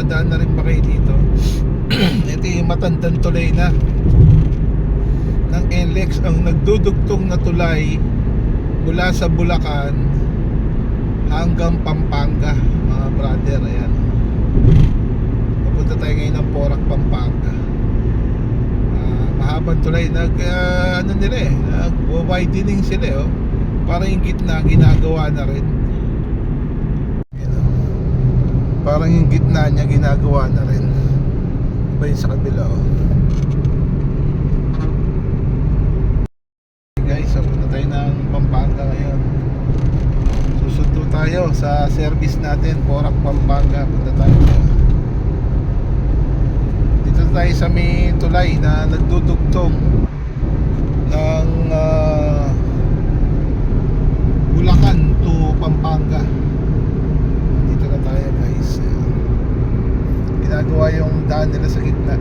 Dadaan na rin ba kayo dito? Ito yung matandang tulay na ng NLEX, ang nagdudugtong na tulay mula sa Bulacan hanggang Pampanga, mga brother. Ayan, papunta tayo ngayon ng Porac, Pampanga. Mahabang tulay. Ano nila nag-widening sila parang yung gitna ginagawa na rin. Ayan, parang yung gitna niya ginagawa na rin. Iba yung sa kabila guys, punta tayo ng Pampanga ngayon. Susundo tayo sa service natin, Porac, Pampanga. Punta tayo dito tayo sa may tulay na nagdudugtong ng Bulacan to Pampanga. Dito na tayo guys. Ginagawa yung daan nila sa gitna.